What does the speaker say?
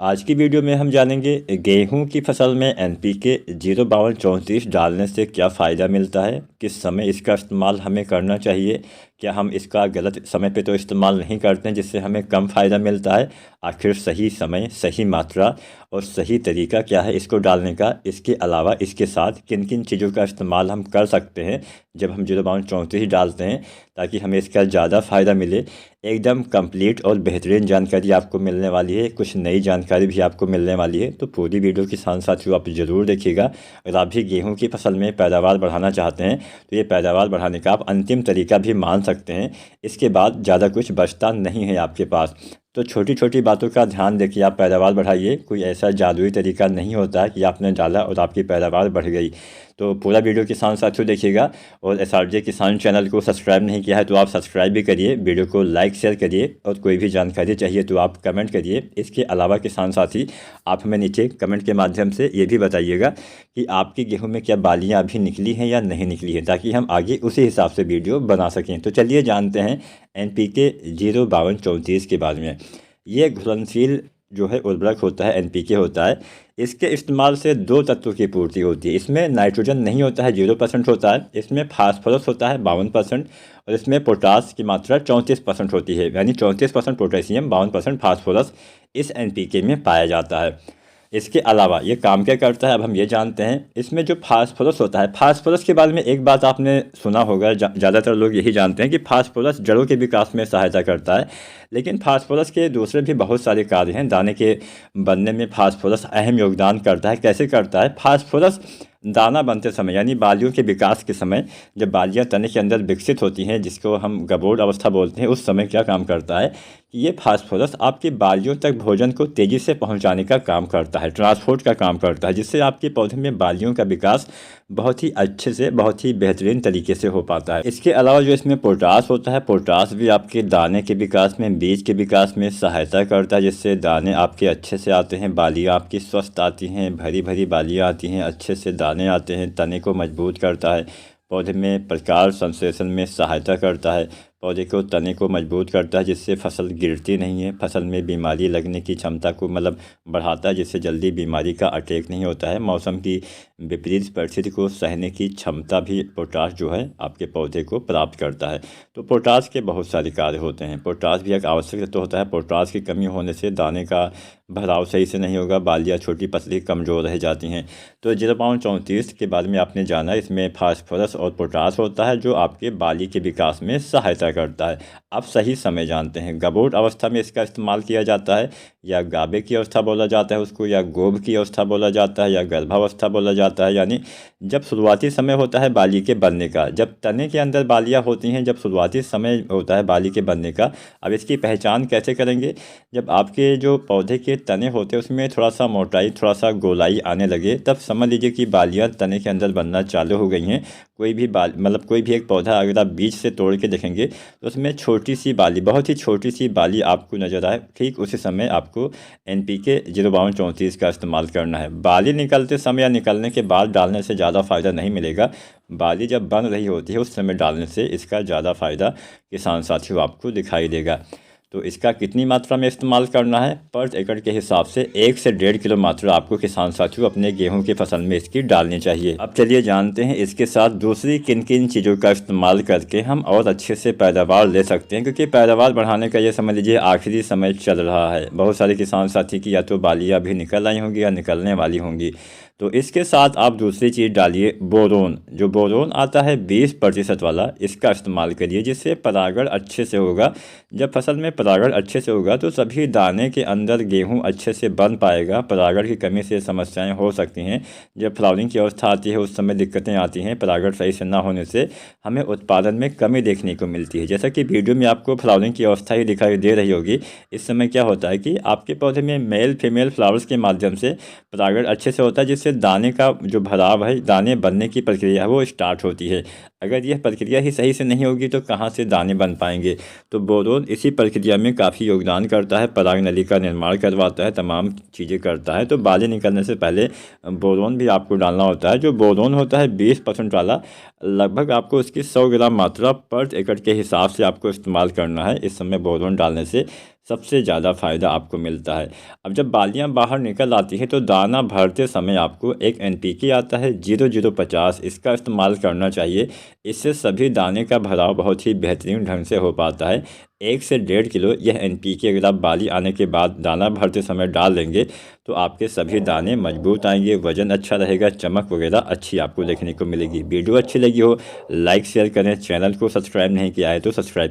आज की वीडियो में हम जानेंगे गेहूं की फसल में एनपीके 05234 डालने से क्या फ़ायदा मिलता है, किस समय इसका इस्तेमाल हमें करना चाहिए, क्या हम इसका गलत समय पे तो इस्तेमाल नहीं करते हैं जिससे हमें कम फ़ायदा मिलता है। आखिर सही समय, सही मात्रा और सही तरीका क्या है इसको डालने का। इसके अलावा इसके साथ किन किन चीज़ों का इस्तेमाल हम कर सकते हैं जब हम 05234 डालते हैं ताकि हमें इसका ज़्यादा फ़ायदा मिले। एकदम कंप्लीट और बेहतरीन जानकारी आपको मिलने वाली है, कुछ नई जानकारी भी आपको मिलने वाली है, तो पूरी वीडियो के साथ साथियों आप ज़रूर देखिएगा। अगर आप भी गेहूं की फसल में पैदावार बढ़ाना चाहते हैं तो ये पैदावार बढ़ाने का आप अंतिम तरीका भी मान सकते हैं। इसके बाद ज़्यादा कुछ बचता नहीं है आपके पास। तो छोटी छोटी बातों का ध्यान देके आप पैदावार बढ़ाइए। कोई ऐसा जादुई तरीका नहीं होता है कि आपने डाला और आपकी पैदावार बढ़ गई। तो पूरा वीडियो किसान साथियों देखिएगा। और SRJ किसान चैनल को सब्सक्राइब नहीं किया है तो आप सब्सक्राइब भी करिए, वीडियो को लाइक शेयर करिए और कोई भी जानकारी चाहिए तो आप कमेंट करिए। इसके अलावा किसान साथी आप हमें नीचे कमेंट के माध्यम से ये भी बताइएगा कि आपकी गेहूं में क्या बालियां अभी निकली हैं या नहीं निकली हैं, ताकि हम आगे उसी हिसाब से वीडियो बना सकें। तो चलिए जानते हैं NPK 05234 के बारे में। ये घुलनशील जो है उर्वरक होता है, NPK होता है। इसके इस्तेमाल से दो तत्वों की पूर्ति होती है। इसमें नाइट्रोजन नहीं होता है, 0% होता है। इसमें फास्फोरस होता है 52% और इसमें पोटास की मात्रा 34% होती है, यानी 34% पोटेशियम 52% फास्फोरस इस NPK में पाया जाता है। इसके अलावा ये काम क्या करता है अब हम ये जानते हैं। इसमें जो फास्फोरस होता है, फास्फोरस के बारे में एक बात आपने सुना होगा, ज़्यादातर लोग यही जानते हैं कि फास्फोरस जड़ों के विकास में सहायता करता है। लेकिन फास्फोरस के दूसरे भी बहुत सारे कार्य हैं। दाने के बनने में फास्फोरस अहम योगदान करता है। कैसे करता है? फास्फोरस दाना बनते समय यानी बालियों के विकास के समय, जब बालियां तने के अंदर विकसित होती हैं जिसको हम गबोड़ अवस्था बोलते हैं, उस समय क्या काम करता है कि ये फास्फोरस आपकी बालियों तक भोजन को तेज़ी से पहुंचाने का काम करता है, ट्रांसपोर्ट का काम करता है, जिससे आपके पौधे में बालियों का विकास बहुत ही अच्छे से, बहुत ही बेहतरीन तरीके से हो पाता है। इसके अलावा जो इसमें पोटास होता है, पोटास भी आपके दाने के विकास में, बीज के विकास में सहायता करता है, जिससे दाने आपके अच्छे से आते हैं, बालियाँ आपकी स्वस्थ आती हैं, भरी भरी बालियाँ आती हैं, अच्छे से दाने आते हैं, तने को मजबूत करता है, पौधे में प्रकाश संश्लेषण में सहायता करता है, पौधे को तने को मजबूत करता है, जिससे फसल गिरती नहीं है, फसल में बीमारी लगने की क्षमता को बढ़ाता है, जिससे जल्दी बीमारी का अटैक नहीं होता है। मौसम की विपरीत परिस्थिति को सहने की क्षमता भी पोटास जो है आपके पौधे को प्राप्त करता है। तो पोटास के बहुत सारे कार्य होते हैं। पोटास भी एक आवश्यक तत्व होता है। पोटास की कमी होने से दाने का भराव सही से नहीं होगा, बालियाँ छोटी पतली कमज़ोर रह जाती हैं। तो 05234 के बारे में आपने जाना, इसमें फास्फोरस और पोटास होता है जो आपके बाली के विकास में सहायता करता है। आप सही समय जानते हैं। गबोट अवस्था में इसका इस्तेमाल किया जाता है, या गाबे की अवस्था बोला जाता है उसको, या गोब की अवस्था बोला जाता है, या गर्भावस्था बोला जाता है। यानी जब शुरुआती समय होता है बाली के बनने का, जब तने के अंदर बालियाँ होती हैं, जब शुरुआती समय होता है बाली के बनने का। अब इसकी पहचान कैसे करेंगे? जब आपके जो पौधे के तने होते हैं उसमें थोड़ा सा मोटाई, थोड़ा सा गोलाई आने लगे, तब समझ लीजिए कि बालियाँ तने के अंदर बनना चालू हो गई हैं। कोई भी कोई भी एक पौधा अगर आप बीज से तोड़ के देखेंगे तो उसमें छोटी सी बाली, बहुत ही छोटी सी बाली आपको नज़र आए, ठीक उसी समय आपको NPK 05234 का इस्तेमाल करना है। बाली निकलते समय या निकलने के बाद डालने से ज़्यादा फ़ायदा नहीं मिलेगा। बाली जब बन रही होती है उस समय डालने से इसका ज़्यादा फ़ायदा किसान साथियों आपको दिखाई देगा। तो इसका कितनी मात्रा में इस्तेमाल करना है? पर एकड़ के हिसाब से 1 से 1.5 किलो मात्रा आपको किसान साथियों अपने गेहूं की फसल में इसकी डालनी चाहिए। अब चलिए जानते हैं इसके साथ दूसरी किन किन चीज़ों का इस्तेमाल करके हम और अच्छे से पैदावार ले सकते हैं, क्योंकि पैदावार बढ़ाने का ये समझ लीजिए आखिरी समय चल रहा है। बहुत सारे किसान साथी की या तो बालियाँ भी निकल आई होंगी या निकलने वाली होंगी। तो इसके साथ आप दूसरी चीज़ डालिए, बोरोन। जो बोरोन आता है 20% वाला, इसका इस्तेमाल करिए, जिससे परागण अच्छे से होगा। जब फसल में परागण अच्छे से होगा तो सभी दाने के अंदर गेहूं अच्छे से बन पाएगा। परागण की कमी से समस्याएं हो सकती हैं। जब फ्लावरिंग की अवस्था आती है उस समय दिक्कतें आती हैं। परागण सही से ना होने से हमें उत्पादन में कमी देखने को मिलती है। जैसा कि वीडियो में आपको फ्लावरिंग की अवस्था ही दिखाई दे रही होगी, इस समय क्या होता है कि आपके पौधे में मेल फीमेल फ्लावर्स के माध्यम से परागण अच्छे से होता है, जिससे दाने का जो भराव है, दाने बनने की प्रक्रिया है वो स्टार्ट होती है। अगर यह प्रक्रिया ही सही से नहीं होगी तो कहाँ से दाने बन पाएंगे? तो बोरोन इसी प्रक्रिया में काफ़ी योगदान करता है, पराग नली का निर्माण करवाता है, तमाम चीज़ें करता है। तो बाली निकलने से पहले बोरोन भी आपको डालना होता है। जो बोरोन होता है 20% वाला, लगभग आपको उसकी 100 ग्राम मात्रा पर एकड़ के हिसाब से आपको इस्तेमाल करना है। इस समय बोरोन डालने से सबसे ज़्यादा फ़ायदा आपको मिलता है। अब जब बालियाँ बाहर निकल आती हैं तो दाना भरते समय आपको एक एनपीके आता है 0050, इसका इस्तेमाल करना चाहिए। इससे सभी दाने का भराव बहुत ही बेहतरीन ढंग से हो पाता है। 1 से 1.5 किलो यह एनपीके अगर आप बाली आने के बाद दाना भरते समय डाल देंगे तो आपके सभी दाने मजबूत आएंगे, वज़न अच्छा रहेगा, चमक वगैरह अच्छी आपको देखने को मिलेगी। वीडियो अच्छी लगी हो लाइक शेयर करें, चैनल को सब्सक्राइब नहीं किया है तो सब्सक्राइब